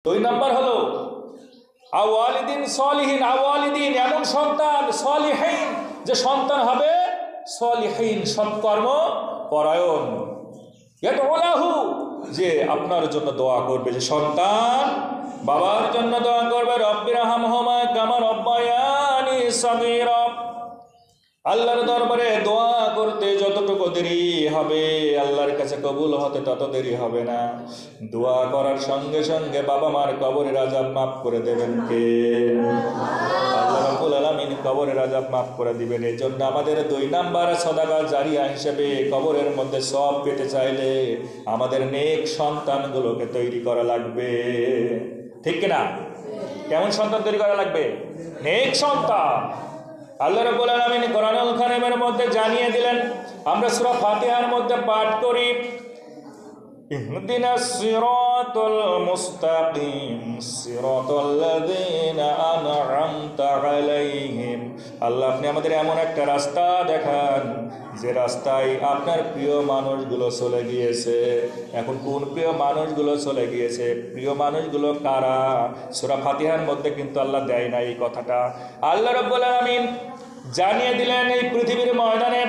দুই নম্বর হলো আওয়ালিদিন সলিহিন, আওয়ালিদিন এমন সন্তান, সলিহিন যে সন্তান হবে সলিহিন সৎকর্ম পরায়ণ, ইয়াদউলাহু যে আপনার জন্য দোয়া করবে, যে সন্তান বাবার জন্য দোয়া করবে রব্বিরহামহুমা কামা রব্বায়ানি সগীরা। আল্লাহর দরবারে দোয়া করতে যতটুকু দেরি হবে আল্লাহর কাছে কবুল হতে তত দেরি হবে না। দোয়া করার সঙ্গে সঙ্গে বাবা মার কবরের আযাব মাফ করে দেবেন কে? আল্লাহ রাব্বুল আলামিন কবরের আযাব মাফ করে দিবেন। এই জন্য আমাদের 2 নাম্বার সাদাকা জারিয়া হিসেবে কবরের মধ্যে সওয়াব পেতে চাইলে আমাদের নেক সন্তানগুলোকে তৈরি করা লাগবে, ঠিক কিনা? কেমন সন্তান তৈরি করা লাগবে? নেক সন্তান। আল্লাহ রাব্বুল আলামিন কোরআনুল কারীমের মধ্যে জানিয়ে দিলেন, আমরা সূরা ফাতিহার মধ্যে পাঠ করি ইহদিনাস সিরাতাল মুস্তাকিম সিরাতাল্লাযীনা আন'আমতা আলাইহিম। আল্লাহ আপনি আমাদের এমন একটা রাস্তা দেখান যে রাস্তায় আপনার প্রিয় মানুষগুলো চলে গিয়েছে। এখন কোন প্রিয় মানুষগুলো চলে গিয়েছে, প্রিয় মানুষগুলো কারা? সূরা ফাতিহার মধ্যে কিন্তু আল্লাহ দেয় না এই কথাটা। আল্লাহ রাব্বুল আলামিন জানিয়ে দিলেন এই পৃথিবীর ময়দানে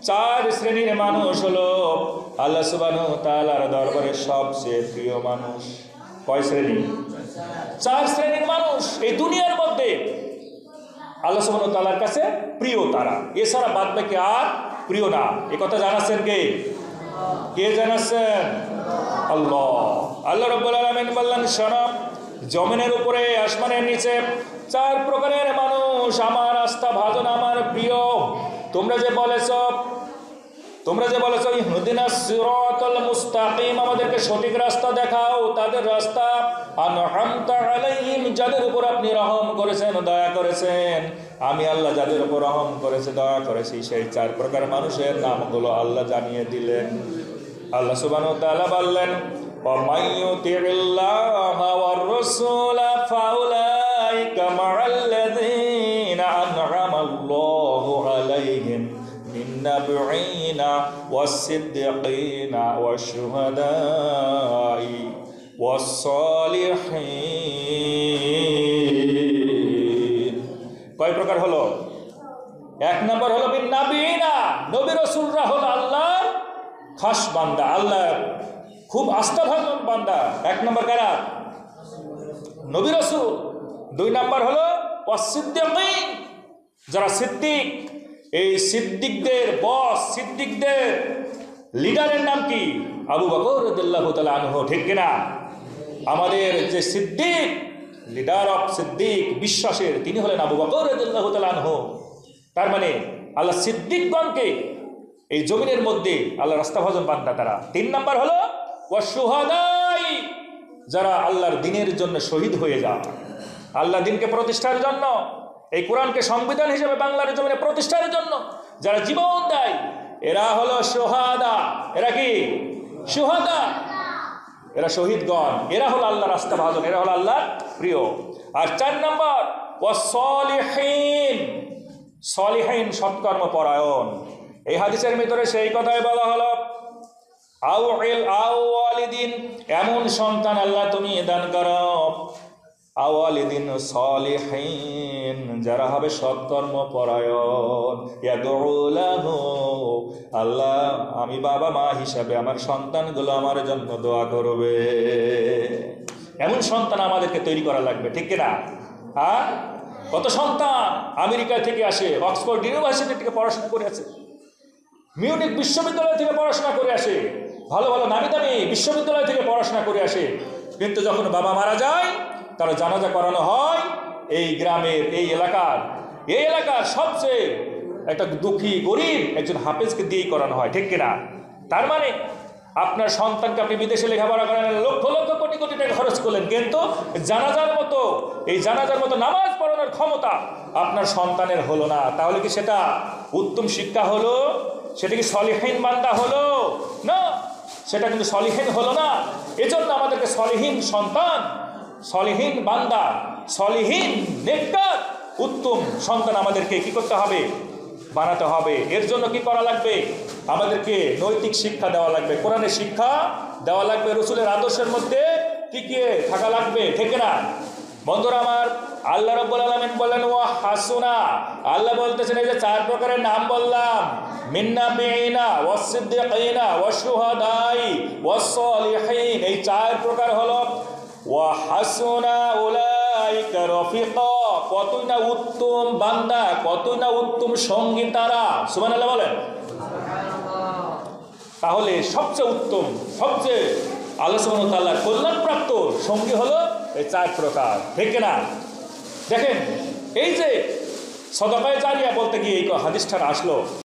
4 শ্রেণীর মানুষ হলো আল্লাহ সুবহানাহু ওয়া তাআলার দরবারে সবচেয়ে প্রিয় মানুষ। কয় শ্রেণী? 4 শ্রেণীর মানুষ এই দুনিয়ার মধ্যে আল্লাহ সুবহানাহু ওয়া তাআলার কাছে প্রিয় তারা, এছাড়া বাদ বাকি আর প্রিয় না। এই কথা জানাচ্ছেন কে? কে জানাচ্ছেন? আল্লাহ। আল্লাহ রাব্বুল আলামিন বললেন, শোনো, জমিনের উপরে আসমানের নিচে 4 প্রকারের মানুষ আমার আস্থা ভাজন, আমার প্রিয়। তোমরা যে বলেছ ইহদিনাস সিরাতাল মুস্তাকিম, আমাদেরকে সঠিক রাস্তা দেখাও, তাদের রাস্তা আন'আমতা আলাইহিম, যাদের উপর আপনি রহম করেছেন, দয়া করেছেন। আমি আল্লাহ যাদের উপর রহম করেছে, দয়া করেছি, সেই 4 প্রকার মানুষের নামগুলো আল্লাহ জানিয়ে দিলেন। আল্লাহ সুবহানাহু ওয়া তাআলা বললেন, ওয়া মাইয়ুতি'িল্লাহা ওয়ার রাসূলা ফাউলাইকা মা'আল্লাযীনা আন'আমাল্লাহু আলাইহিম মিন নাবিয়্যিনা ওয়াস-সিদ্দীকিনা ওয়াশ-শুহাদাই ওয়াস-সালিহিন। কয় প্রকার হলো? 1 নম্বর হলো মিন নাবিয়্যিনা, নবী রাসূলরা হলো আল্লাহর খাস বান্দা, আল্লাহ খুব আস্থাভাজন বান্দা। 1 নম্বর কারা? নবী রাসূল। 2 নম্বর হলো ওয়াস-সিদ্দীকিন, যারা সিদ্দিক। এই সিদ্দিকদের বস, সিদ্দিকদের লিডারের নাম কি? আবু বকর রাদিয়াল্লাহু তাআলা আনহু, ঠিক কিনা? আমাদের যে সিদ্দিক, লিডার অফ সিদ্দিক, বিশ্বাসের, তিনি হলেন আবু বকর রাদিয়াল্লাহু তাআলা আনহু। তার মানে আল্লাহ সিদ্দিকগণকে এই জমিনের মধ্যে আল্লাহ রাস্তাভাজন বান্দা তারা। 3 নম্বর হলো ওয়াশ-শুহাদাই, যারা আল্লাহর দ্বীনের জন্য শহীদ হয়ে যায়, আল্লাহ দ্বীনকে প্রতিষ্ঠার জন্য, এই কোরআনকে সংবিধান হিসেবে বাংলার জমিনে প্রতিষ্ঠার জন্য যারা জীবন দেয়, এরা হলো শুহাদা। এরা কি? শুহাদা। এরা শহীদগণ, এরা হলো আল্লাহ রাস্তাভাজন, এরা হলো আল্লাহর প্রিয়। আর 4 নম্বর ওয়াস-সালিহিন, সলিহিন সৎকর্ম পরায়ণ। এই হাদিসের ভিতরে সেই কথাই বলা হলো, আওয়ালিদিন এমন সন্তান আল্লাহ তুমি দান করো, আওয়ালিদিন সলিহিন যারা হবে সৎকর্ম পরায়ণ, ইয়াদউলাহু, আল্লাহ আমি বাবা মা হিসাবে আমার সন্তানগুলো আমার জন্য দোয়া করবে। এমন সন্তান আমাদেরকে তৈরি করা লাগবে, ঠিক কিনা? আর কত সন্তান আমেরিকা থেকে আসে, অক্সফোর্ড ইউনিভার্সিটি থেকে পড়াশোনা করে আসে, মিউনিক বিশ্ববিদ্যালয় থেকে পড়াশোনা করে আসে, ভালো ভালো নামি দামি বিশ্ববিদ্যালয় থেকে পড়াশোনা করে আসে, কিন্তু যখন বাবা মারা যায় তারা জানাজা করানো হয় এই গ্রামের, এই এলাকার সবচেয়ে একটা দুঃখী গরিব একজন হাফেজকে দিয়েই করানো হয়, ঠিক কিনা? তার মানে আপনার সন্তানকে আপনি বিদেশে লেখাপড়া করেন, লক্ষ লক্ষ কোটি কোটি টাকা খরচ করলেন, কিন্তু জানাজার মতো নামাজ পড়ানোর ক্ষমতা আপনার সন্তানের হলো না। তাহলে কি সেটা উত্তম শিক্ষা হলো? সেটা কি সলিহিন বান্দা হলো? না, সেটা কিন্তু সলিহিন হলো না। এজন্য আমাদেরকে সলিহিন সন্তান, সলিহিন বান্দা, সলিহিন নেককার উত্তম সন্তান আমাদেরকে কি করতে হবে? বানাতে হবে। এর জন্য কি করা লাগবে? আমাদেরকে নৈতিক শিক্ষা দেওয়া লাগবে, কোরআনের শিক্ষা দেওয়া লাগবে, রসুলের আদর্শের মধ্যে টিকিয়ে থাকা লাগবে, ঠিক না? বন্ধুরা আমার, আল্লাহ রাব্বুল আলামিন বলেন ওয়া হাসুনা, আল্লাহ বলতেছেন এই যে 4 প্রকারের নাম বললাম, মিন্নাবিনা ওয়াস সিদ্দিকিনা ওয়াস শুহাদাই ওয়াস সালিহিন, এই 4 প্রকার হলো ওয়া হাসুনা উলাইকা রফিকা, কতই না উত্তম বান্দা, কতই না উত্তম সঙ্গী তারা। সুবহানাল্লাহ বলেন। তাহলে সবচেয়ে উত্তম, সবচেয়ে আল্লাহ সুবহানাহু ওয়া তাআলার কল্যাণপ্রাপ্ত সঙ্গী হলো এই 4 প্রকার, ঠিক না? দেখেন এই যে সদকায়ে জারিয়া বলতে গিয়ে এই হাদিসটা আসলো।